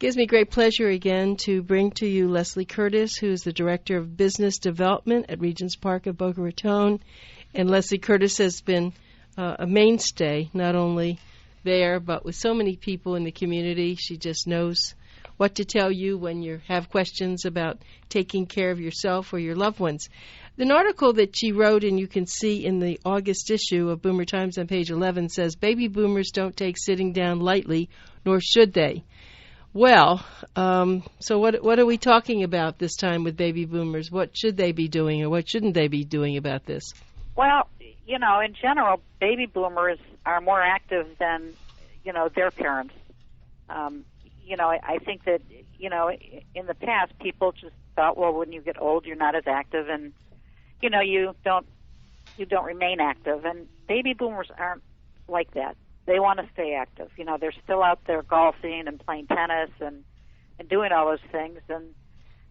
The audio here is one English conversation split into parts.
Gives me great pleasure again to bring to you Leslie Curtis, who is the Director of Business Development at Regents Park at Boca Raton. And Leslie Curtis has been a mainstay, not only there, but with so many people in the community. She just knows what to tell you when you have questions about taking care of yourself or your loved ones. An article that she wrote, and you can see in the August issue of Boomer Times on page 11, says, "Baby boomers don't take sitting down lightly, nor should they." Well, so what are we talking about this time with baby boomers? What should they be doing or what shouldn't they be doing about this? Well, in general, baby boomers are more active than, their parents. I think that, in the past, people just thought, well, when you get old, you're not as active, and, you don't remain active. And baby boomers aren't like that. They want to stay active. They're still out there golfing and playing tennis and doing all those things. And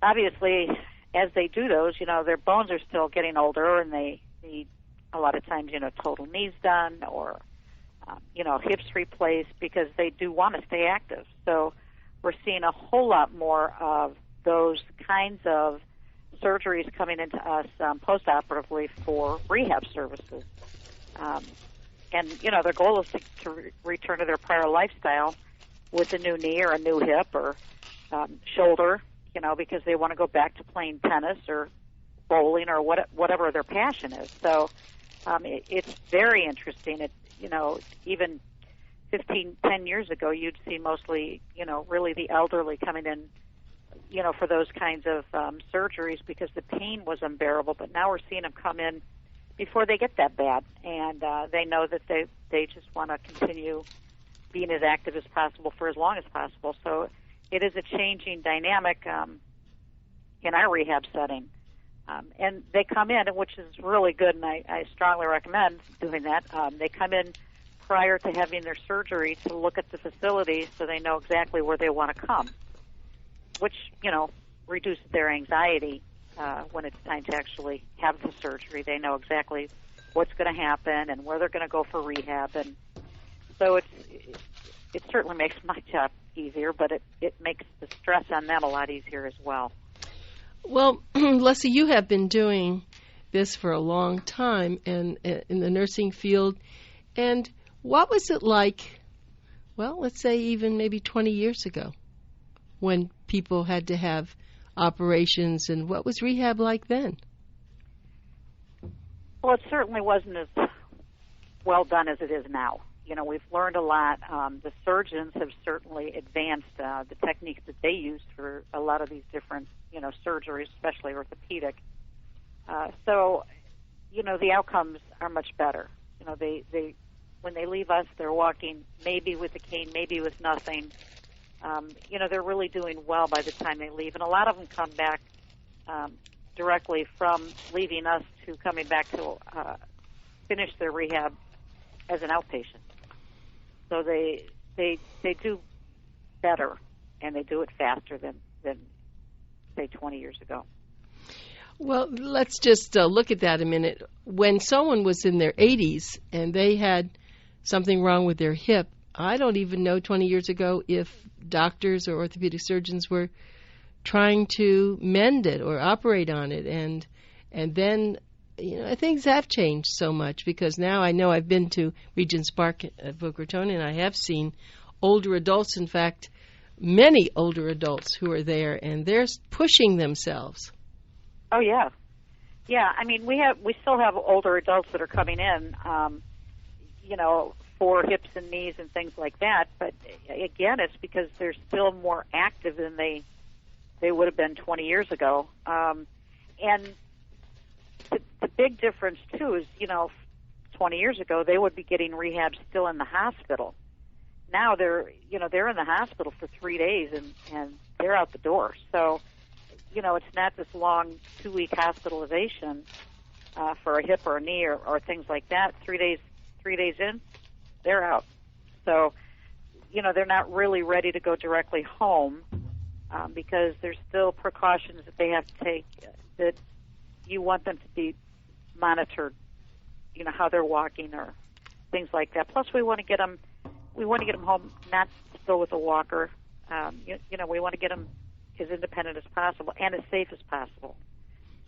obviously, as they do those, their bones are still getting older, and they need a lot of times, total knees done or, hips replaced because they do want to stay active. So we're seeing a whole lot more of those kinds of surgeries coming into us post-operatively for rehab services. And, their goal is to return to their prior lifestyle with a new knee or a new hip or shoulder, because they want to go back to playing tennis or bowling or whatever their passion is. So it's very interesting. Even 10 years ago, you'd see mostly, really the elderly coming in, for those kinds of surgeries because the pain was unbearable. But now we're seeing them come in before they get that bad, and they know that they just want to continue being as active as possible for as long as possible. So it is a changing dynamic in our rehab setting. And they come in, which is really good, and I strongly recommend doing that. They come in prior to having their surgery to look at the facility so they know exactly where they want to come, which, reduces their anxiety when it's time to actually have the surgery. They know exactly what's going to happen and where they're going to go for rehab. And so it certainly makes my job easier, but it makes the stress on them a lot easier as well. Well, Leslie, you have been doing this for a long time in the nursing field. And what was it like, well, let's say even maybe 20 years ago when people had to have operations, and what was rehab like then? Well, it certainly wasn't as well done as it is now. We've learned a lot. The surgeons have certainly advanced the techniques that they use for a lot of these different, surgeries, especially orthopedic. So, the outcomes are much better. They when they leave us, they're walking maybe with a cane, maybe with nothing. They're really doing well by the time they leave. And a lot of them come back directly from leaving us to coming back to finish their rehab as an outpatient. So they do better, and they do it faster than say, 20 years ago. Well, let's just look at that a minute. When someone was in their 80s and they had something wrong with their hip, I don't even know 20 years ago if doctors or orthopedic surgeons were trying to mend it or operate on it. And then, things have changed so much because now I know I've been to Regents Park at Boca Raton, and I have seen older adults, in fact, many older adults who are there, and they're pushing themselves. Oh, yeah. Yeah, I mean, we still have older adults that are coming in, for hips and knees and things like that. But again, it's because they're still more active than they would have been 20 years ago. And the big difference too is, 20 years ago they would be getting rehab still in the hospital. Now they're in the hospital for 3 days and they're out the door. So, it's not this long 2-week hospitalization for a hip or a knee or things like that. 3 days in, they're out. So, they're not really ready to go directly home because there's still precautions that they have to take that you want them to be monitored, how they're walking or things like that. Plus, we want to get them home not still with a walker, We want to get them as independent as possible and as safe as possible.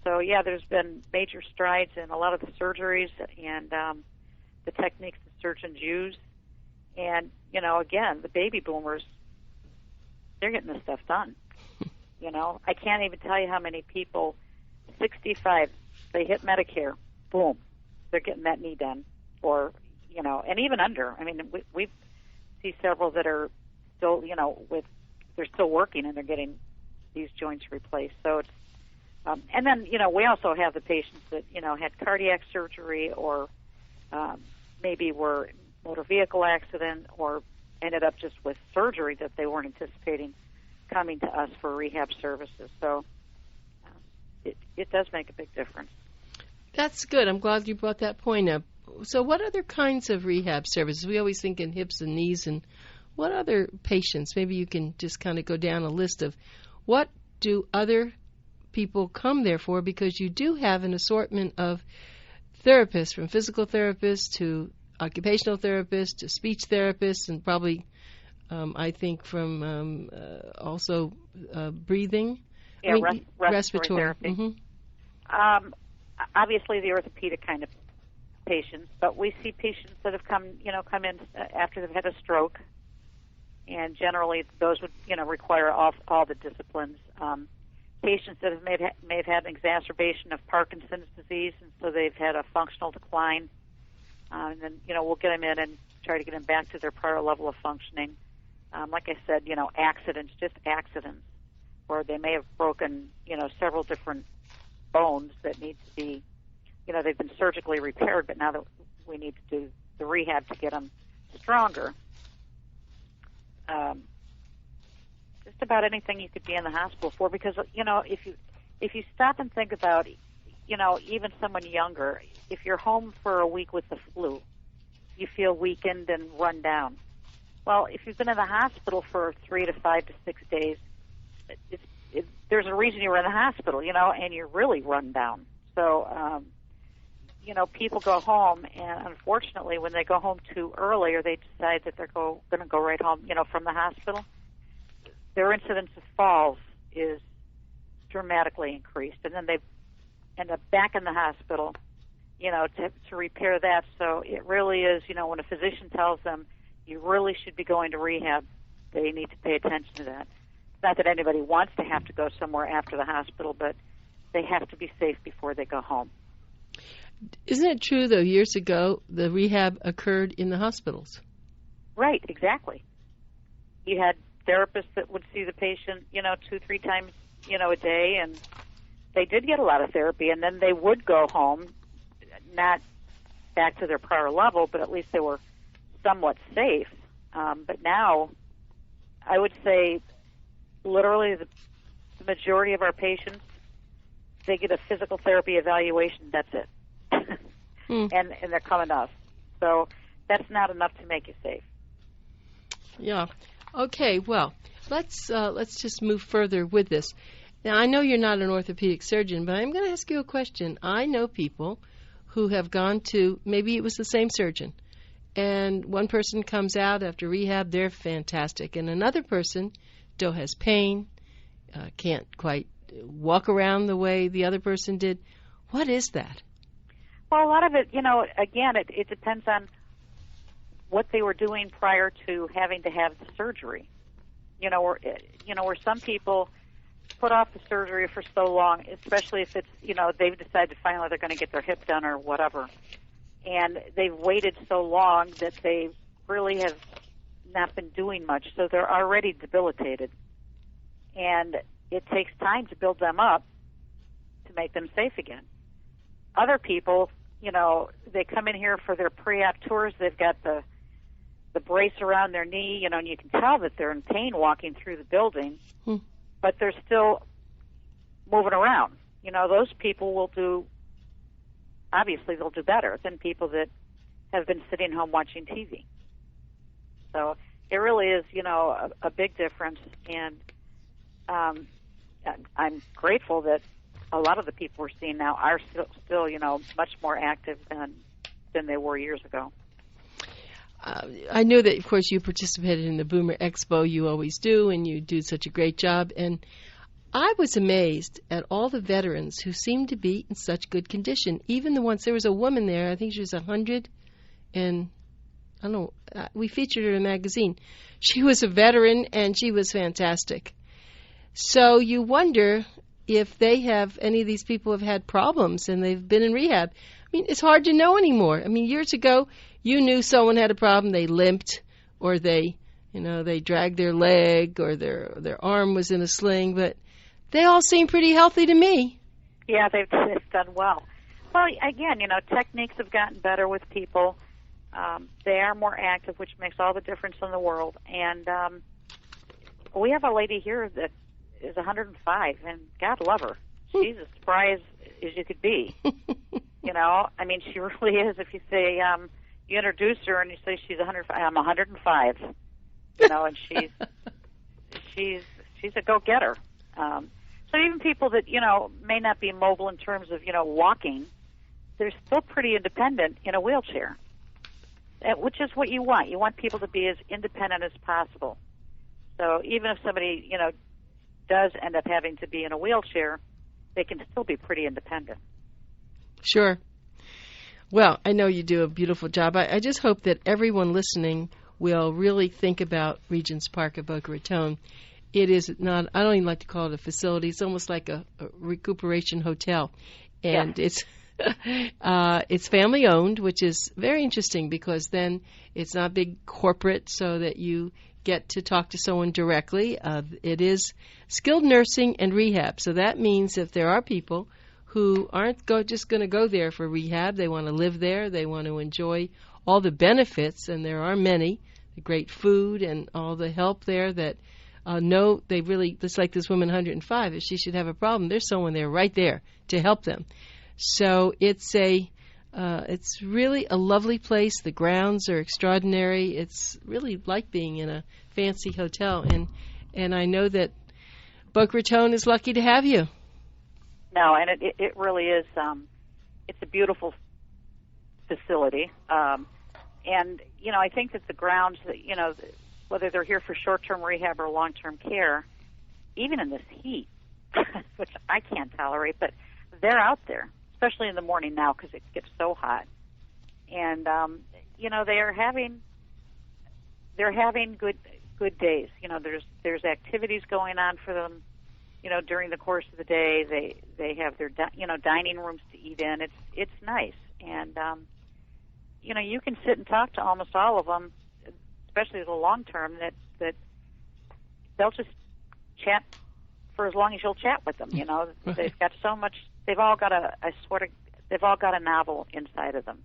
So, yeah, there's been major strides in a lot of the surgeries and the techniques that surgeons use. And, again, the baby boomers, they're getting this stuff done. I can't even tell you how many people, 65, they hit Medicare, boom, they're getting that knee done. Or, and even under. I mean, we see several that are still, they're still working and they're getting these joints replaced. So it's, and then, we also have the patients that, had cardiac surgery or maybe were motor vehicle accident or ended up just with surgery that they weren't anticipating coming to us for rehab services. So it does make a big difference. That's good. I'm glad you brought that point up. So what other kinds of rehab services? We always think in hips and knees, and what other patients? Maybe you can just kind of go down a list of what do other people come there for, because you do have an assortment of therapists, from physical therapists to occupational therapists to speech therapists, and probably I think from also breathing. Yeah, respiratory therapy. Mm-hmm. Obviously the orthopedic kind of patients, but we see patients that have come in after they've had a stroke, and generally those would require all the disciplines. Patients that may have had an exacerbation of Parkinson's disease, and so they've had a functional decline, and then we'll get them in and try to get them back to their prior level of functioning. Like I said, accidents, or they may have broken several different bones that need to be, they've been surgically repaired, but now that we need to do the rehab to get them stronger. Just about anything you could be in the hospital for, because if you stop and think about even someone younger, if you're home for a week with the flu, you feel weakened and run down. Well, if you've been in the hospital for 3 to 5 to 6 days, there's a reason you were in the hospital, and you're really run down. So people go home, and unfortunately when they go home too early, or they decide that they're going to go right home from the hospital, their incidence of falls is dramatically increased, and then they end up back in the hospital, to repair that. So it really is, when a physician tells them you really should be going to rehab, they need to pay attention to that. It's not that anybody wants to have to go somewhere after the hospital, but they have to be safe before they go home. Isn't it true, though, years ago, the rehab occurred in the hospitals? Right, exactly. You had therapists that would see the patient, 2-3 times, a day, and they did get a lot of therapy, and then they would go home, not back to their prior level, but at least they were somewhat safe. But now, I would say, literally the majority of our patients, they get a physical therapy evaluation, that's it. And they're coming to us. So that's not enough to make you safe. Yeah. Okay, well, let's just move further with this. Now, I know you're not an orthopedic surgeon, but I'm going to ask you a question. I know people who have gone to, maybe it was the same surgeon, and one person comes out after rehab, they're fantastic, and another person still has pain, can't quite walk around the way the other person did. What is that? Well, a lot of it, again, it depends on what they were doing prior to having to have the surgery. Where some people put off the surgery for so long, especially if it's, they've decided finally they're going to get their hip done or whatever, and they've waited so long that they really have not been doing much, so they're already debilitated. And it takes time to build them up to make them safe again. Other people, they come in here for their pre-op tours, they've got the brace around their knee, and you can tell that they're in pain walking through the building, but they're still moving around. Those people will do, obviously they'll do better than people that have been sitting home watching TV. So it really is, a big difference, and I'm grateful that a lot of the people we're seeing now are still much more active than they were years ago. I know that, of course, you participated in the Boomer Expo. You always do, and you do such a great job. And I was amazed at all the veterans who seemed to be in such good condition. Even the ones, there was a woman there, I think she was 100, and I don't know, we featured her in a magazine. She was a veteran, and she was fantastic. So you wonder if any of these people have had problems and they've been in rehab. I mean, it's hard to know anymore. I mean, years ago, you knew someone had a problem, they limped, or they dragged their leg, or their arm was in a sling, but they all seem pretty healthy to me. Yeah, they've done well. Well, again, techniques have gotten better with people. They are more active, which makes all the difference in the world. And we have a lady here that is 105, and God love her. She's as spry as you could be. I mean, she really is. If you say, you introduce her and you say she's 105, I'm 105. And she's a go-getter. So even people that, may not be mobile in terms of, walking, they're still pretty independent in a wheelchair, which is what you want. You want people to be as independent as possible. So even if somebody, does end up having to be in a wheelchair, they can still be pretty independent. Sure. Well, I know you do a beautiful job. I just hope that everyone listening will really think about Regents Park at Boca Raton. It is not, I don't even like to call it a facility. It's almost like a recuperation hotel. And It's family owned, which is very interesting because then it's not big corporate, so that you get to talk to someone directly. It is skilled nursing and rehab. So that means if there are people who aren't just going to go there for rehab, they want to live there, they want to enjoy all the benefits, and there are many, the great food and all the help there that know they really, just like this woman 105, if she should have a problem, there's someone there right there to help them. So it's really a lovely place. The grounds are extraordinary. It's really like being in a fancy hotel, and I know that Boca Raton is lucky to have you. No, and it really is. It's a beautiful facility, and I think that the grounds that whether they're here for short-term rehab or long-term care, even in this heat, which I can't tolerate, but they're out there, especially in the morning now because it gets so hot, and they're having good days. There's activities going on for them. During the course of the day, they have their dining rooms to eat in. It's nice, and you can sit and talk to almost all of them, especially the long term. That they'll just chat for as long as you'll chat with them. Right. They've got so much. They've all got they've all got a novel inside of them.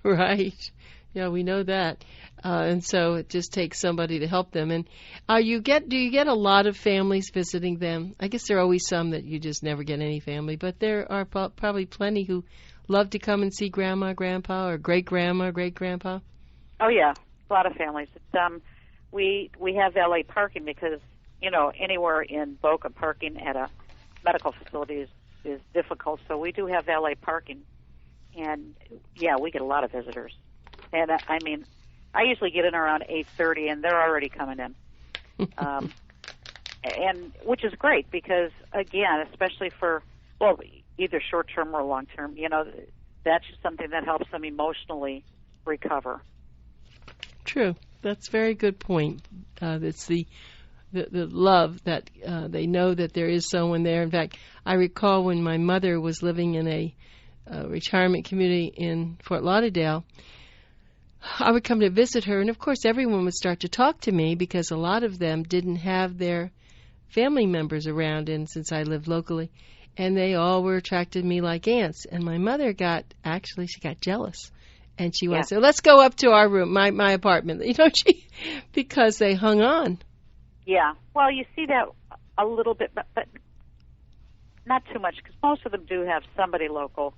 Right. Yeah, we know that. And so it just takes somebody to help them. And do you get a lot of families visiting them? I guess there are always some that you just never get any family, but there are probably plenty who love to come and see grandma, grandpa, or great-grandma, great-grandpa. Oh, yeah, a lot of families. We have valet parking because, anywhere in Boca, parking at a medical facility is difficult, so we do have valet parking. And, yeah, we get a lot of visitors. And, I usually get in around 8:30, and they're already coming in, and which is great because, again, especially for, either short-term or long-term, that's just something that helps them emotionally recover. True. That's a very good point. It's the love that they know that there is someone there. In fact, I recall when my mother was living in a retirement community in Fort Lauderdale, I would come to visit her, and of course everyone would start to talk to me because a lot of them didn't have their family members around, and since I lived locally, and they all were attracted to me like ants. And my mother got jealous, and she wanted to say, let's go up to our room, my apartment, because they hung on. Yeah, well, you see that a little bit, but not too much, because most of them do have somebody local.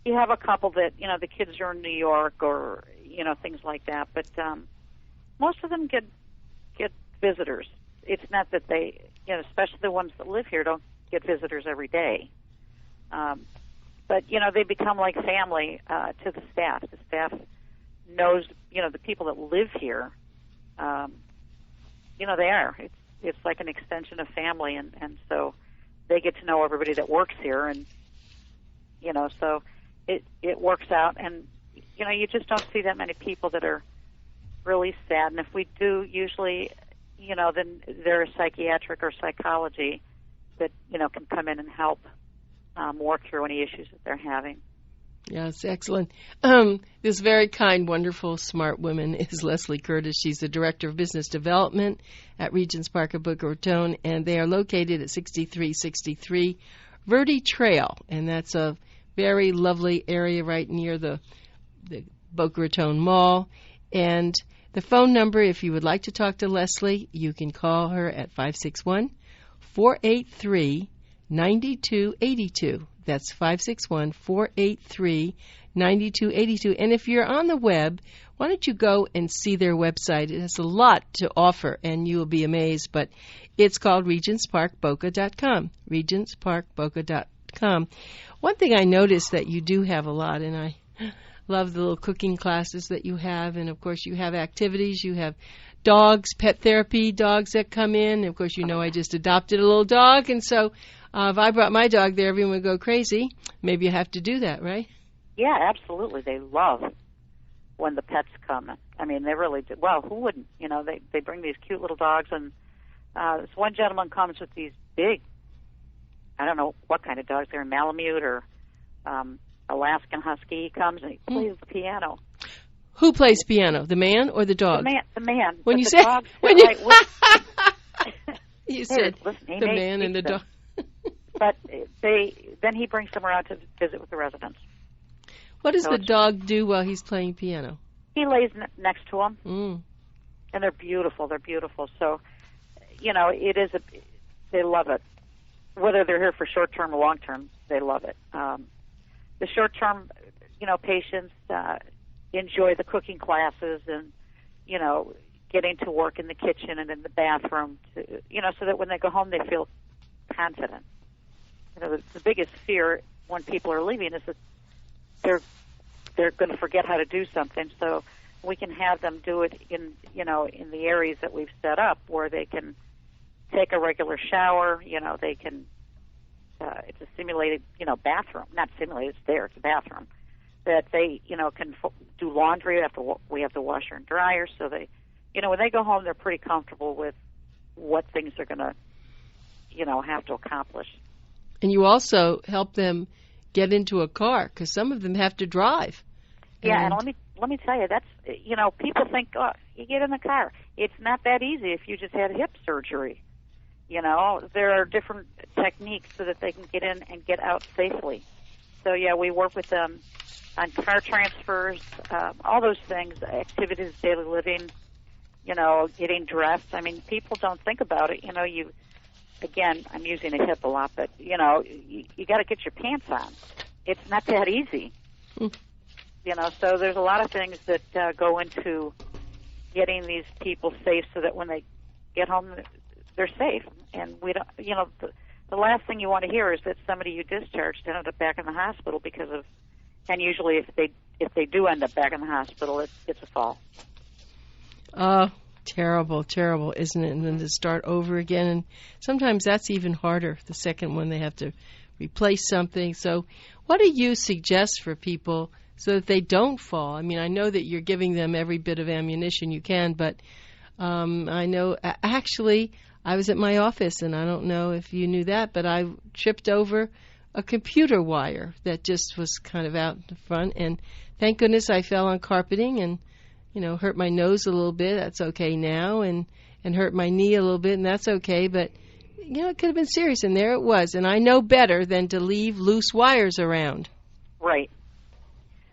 You have a couple that, the kids are in New York or, things like that. But most of them get visitors. It's not that they, especially the ones that live here, don't get visitors every day. But, they become like family to the staff. The staff knows, the people that live here, they are. It's like an extension of family, and so they get to know everybody that works here, and, so it works out. And, you just don't see that many people that are really sad. And if we do, usually, then there's psychiatric or psychology that, can come in and help work through any issues that they're having. Yes, excellent. This very kind, wonderful, smart woman is Leslie Curtis. She's the Director of Business Development at Regents Park of Boca Raton, and they are located at 6363 Verde Trail, and that's a very lovely area right near the Boca Raton Mall. And the phone number, if you would like to talk to Leslie, you can call her at 561-483-9282. That's 561-483-9282. And if you're on the web, why don't you go and see their website? It has a lot to offer, and you will be amazed. But it's called regentsparkboca.com, regentsparkboca.com. One thing I noticed that you do have a lot, and I love the little cooking classes that you have. And, of course, you have activities. You have dogs, pet therapy, dogs that come in. And, of course, I just adopted a little dog, and so if I brought my dog there, everyone would go crazy. Maybe you have to do that, right? Yeah, absolutely. They love when the pets come. I mean, they really do. Well, who wouldn't? They bring these cute little dogs, and this one gentleman comes with these big, I don't know what kind of dogs. They're Malamute or Alaskan Husky. He comes and he plays the piano. Who plays piano, the man or the dog? The man. When you said, you said the man and the dog. But then he brings them around to visit with the residents. What does the dog do while he's playing piano? He lays next to them, and they're beautiful. So, they love it. Whether they're here for short term or long term, they love it. The short term, patients enjoy the cooking classes and, getting to work in the kitchen and in the bathroom, so that when they go home they feel confident. The biggest fear when people are leaving is that they're going to forget how to do something. So we can have them do it in the areas that we've set up where they can take a regular shower. They can. It's a simulated, bathroom. Not simulated. It's there. It's a bathroom that they, can do laundry after we have the washer and dryer. So they, when they go home, they're pretty comfortable with what things they're going to, have to accomplish. And you also help them get into a car because some of them have to drive. Yeah, and let me tell you, that's people think, oh, you get in the car. It's not that easy if you just had hip surgery. There are different techniques so that they can get in and get out safely. So yeah, we work with them on car transfers, all those things, activities, daily living. Getting dressed. I mean, people don't think about it. Again, I'm using a hip a lot, but, you got to get your pants on. It's not that easy. So there's a lot of things that go into getting these people safe so that when they get home, they're safe. And we don't, the last thing you want to hear is that somebody you discharged ended up back in the hospital because of, and usually if they do end up back in the hospital, it's a fall. Terrible, isn't it? And then to start over again. And sometimes that's even harder, the second one. They have to replace something. So what do you suggest for people so that they don't fall? I mean, I know that you're giving them every bit of ammunition you can, but I know actually I was at my office, and I don't know if you knew that, but I tripped over a computer wire that just was kind of out in front. And thank goodness I fell on carpeting and hurt my nose a little bit. That's okay now. And hurt my knee a little bit, and that's okay. But, it could have been serious, and there it was. And I know better than to leave loose wires around. Right.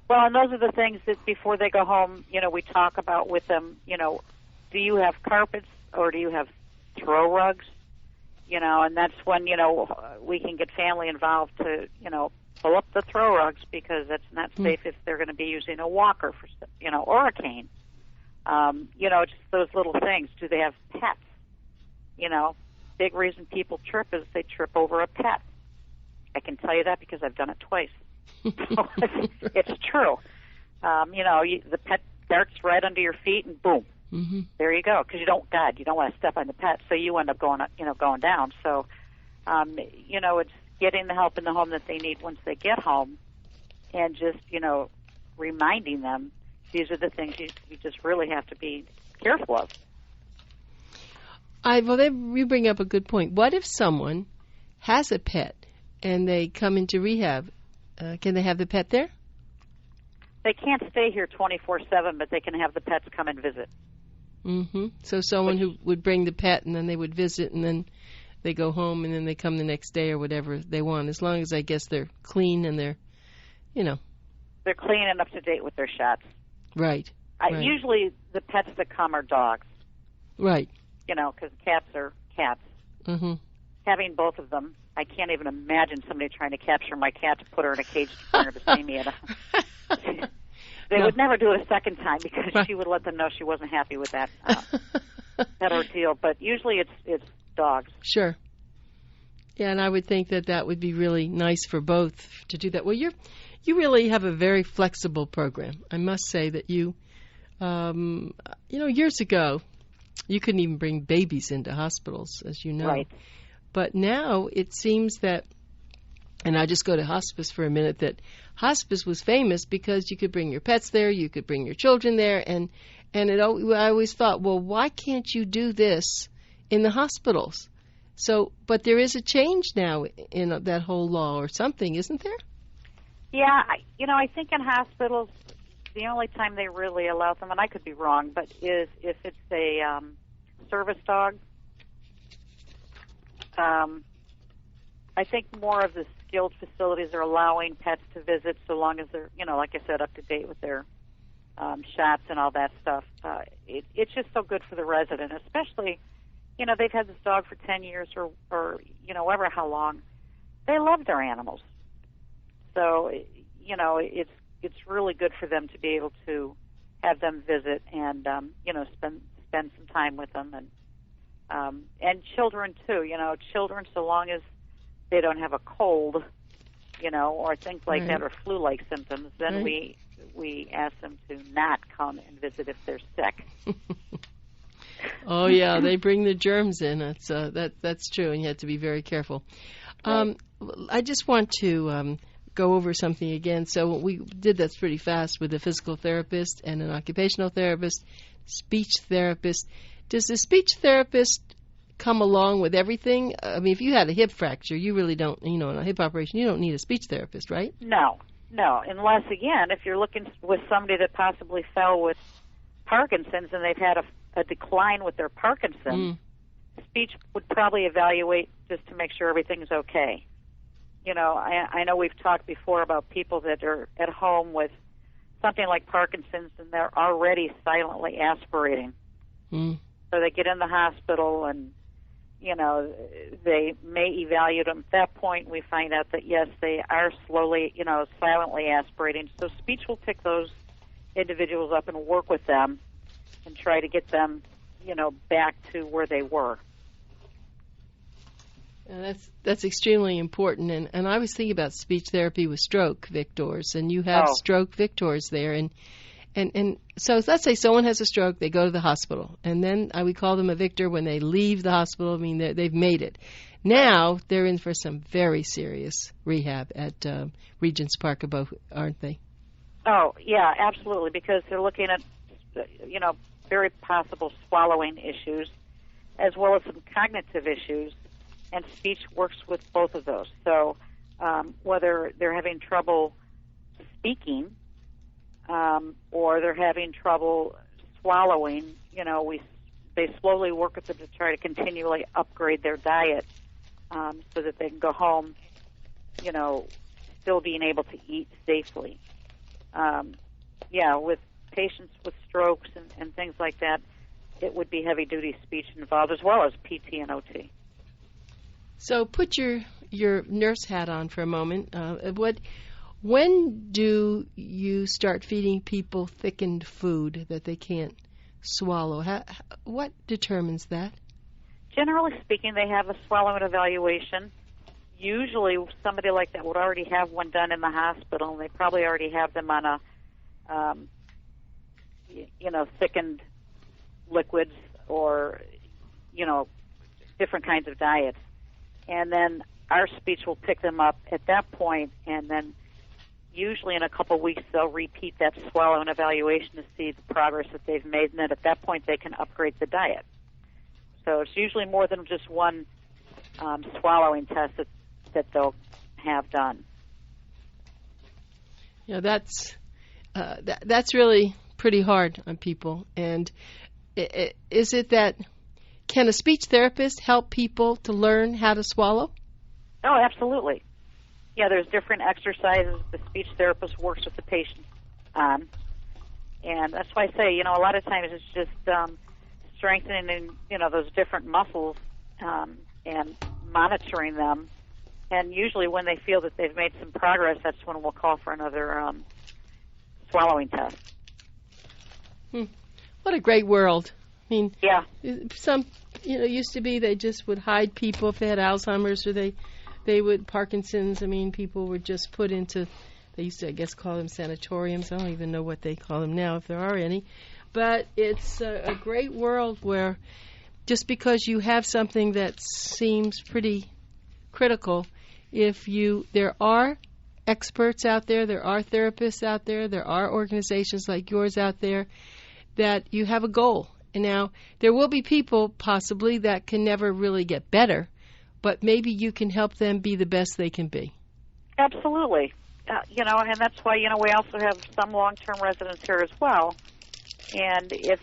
Well, and those are the things that before they go home, we talk about with them, do you have carpets or do you have throw rugs? And that's when, we can get family involved to, pull up the throw rugs because that's not safe if they're going to be using a walker for, or a cane. Just those little things. Do they have pets? Big reason people trip is they trip over a pet. I can tell you that because I've done it twice. It's true. The pet darts right under your feet, and boom, there you go. Because you don't want to step on the pet, so you end up going down. So, it's getting the help in the home that they need once they get home, and just reminding them these are the things you just really have to be careful of. You bring up a good point. What if someone has a pet and they come into rehab? Can they have the pet there? They can't stay here 24/7, but they can have the pets come and visit. So someone who would bring the pet, and then they would visit, and then they go home, and then they come the next day or whatever they want, as long as I guess they're clean and they're clean and up to date with their shots. Right. Usually the pets that come are dogs. Right. Because cats are cats. Having both of them, I can't even imagine somebody trying to capture my cat to put her in a cage to bring her to see me. They would never do it a second time because she would let them know she wasn't happy with that ordeal. But usually it's dogs. Sure. Yeah, and I would think that would be really nice for both to do that. Well, you really have a very flexible program. I must say that you years ago, you couldn't even bring babies into hospitals, as you know. Right. But now it seems that, and I just go to hospice for a minute, that hospice was famous because you could bring your pets there, you could bring your children there, and I always thought, well, why can't you do this in the hospitals? So, but there is a change now in that whole law or something, isn't there? Yeah, I think in hospitals, the only time they really allow them, and I could be wrong, but is if it's a service dog. I think more of the skilled facilities are allowing pets to visit so long as they're, like I said, up to date with their shots and all that stuff. It's just so good for the resident, especially, they've had this dog for 10 years or ever how long. They love their animals. So, it's really good for them to be able to have them visit and, spend some time with them. And children, too. Children, so long as they don't have a cold, or things like that, or flu-like symptoms, then we ask them to not come and visit if they're sick. Oh, yeah, they bring the germs in. That's true, and you have to be very careful. Right. I just want to go over something again. So we did that pretty fast with a physical therapist and an occupational therapist, speech therapist. Does the speech therapist come along with everything? I mean, if you had a hip fracture, you really don't, in a hip operation, you don't need a speech therapist, right? No. Unless, again, if you're looking with somebody that possibly fell with Parkinson's and they've had a decline with their Parkinson's, speech would probably evaluate just to make sure everything's okay. I know we've talked before about people that are at home with something like Parkinson's and they're already silently aspirating. So they get in the hospital and, they may evaluate them. At that point, we find out that, yes, they are slowly, silently aspirating. So speech will pick those individuals up and work with them and try to get them, back to where they were. That's extremely important. And I was thinking about speech therapy with stroke victors, and you have stroke victors there. And so let's say someone has a stroke, they go to the hospital, and then we call them a victor when they leave the hospital. I mean, they've made it. Now they're in for some very serious rehab at Regents Park of Boca, aren't they? Oh, yeah, absolutely, because they're looking at, very possible swallowing issues as well as some cognitive issues, and speech works with both of those. So whether they're having trouble speaking or they're having trouble swallowing, they slowly work with them to try to continually upgrade their diet so that they can go home, still being able to eat safely. With patients with strokes and things like that, it would be heavy-duty speech involved as well as PT and OT. So put your nurse hat on for a moment. When do you start feeding people thickened food that they can't swallow? What determines that? Generally speaking, they have a swallowing evaluation. Usually somebody like that would already have one done in the hospital, and they probably already have them on thickened liquids or, different kinds of diets. And then our speech will pick them up at that point, and then usually in a couple of weeks they'll repeat that swallow and evaluation to see the progress that they've made, and then at that point they can upgrade the diet. So it's usually more than just one swallowing test that they'll have done. That's really pretty hard on people. And is it that, can a speech therapist help people to learn how to swallow? Oh, absolutely. Yeah, there's different exercises the speech therapist works with the patient on. And that's why I say, a lot of times it's just strengthening, those different muscles and monitoring them. And usually when they feel that they've made some progress, that's when we'll call for another swallowing test. What a great world. I mean, yeah. Some, used to be they just would hide people if they had Alzheimer's or they would Parkinson's. I mean, people were just put into, they used to, I guess, call them sanatoriums. I don't even know what they call them now, if there are any. But it's a great world where just because you have something that seems pretty critical, there are experts out there are therapists out there are organizations like yours out there, that you have a goal. And now, there will be people possibly that can never really get better, but maybe you can help them be the best they can be. Absolutely. And that's why, we also have some long-term residents here as well. And if,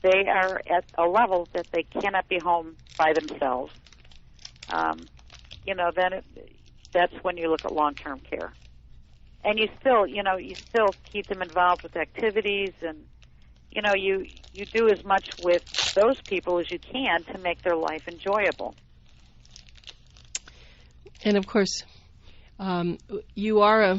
they are at a level that they cannot be home by themselves, then that's when you look at long-term care. And you still keep them involved with activities, and, you do as much with those people as you can to make their life enjoyable. And, of course, you are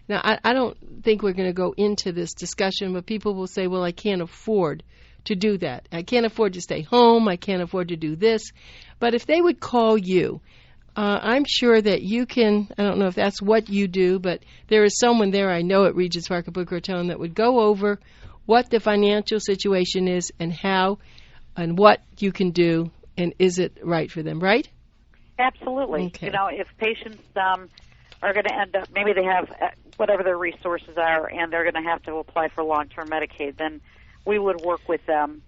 now, I don't think we're going to go into this discussion, but people will say, well, I can't afford to do that. I can't afford to stay home. I can't afford to do this. But if they would call you, I'm sure that you can, I don't know if that's what you do, but there is someone there I know at Regents Park at Boca Raton that would go over what the financial situation is and how and what you can do, and is it right for them, right? Absolutely. Okay. If patients are going to end up, maybe they have whatever their resources are, and they're going to have to apply for long-term Medicaid, then we would work with them,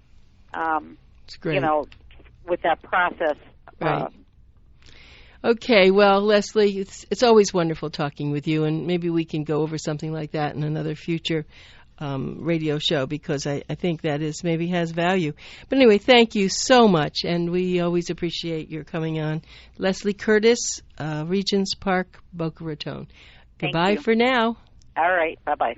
That's great. with that process. Right. Okay, well, Leslie, it's always wonderful talking with you, and maybe we can go over something like that in another future radio show, because I think that maybe has value. But anyway, thank you so much, and we always appreciate your coming on. Leslie Curtis, Regents Park, Boca Raton. Goodbye for now. All right, bye-bye.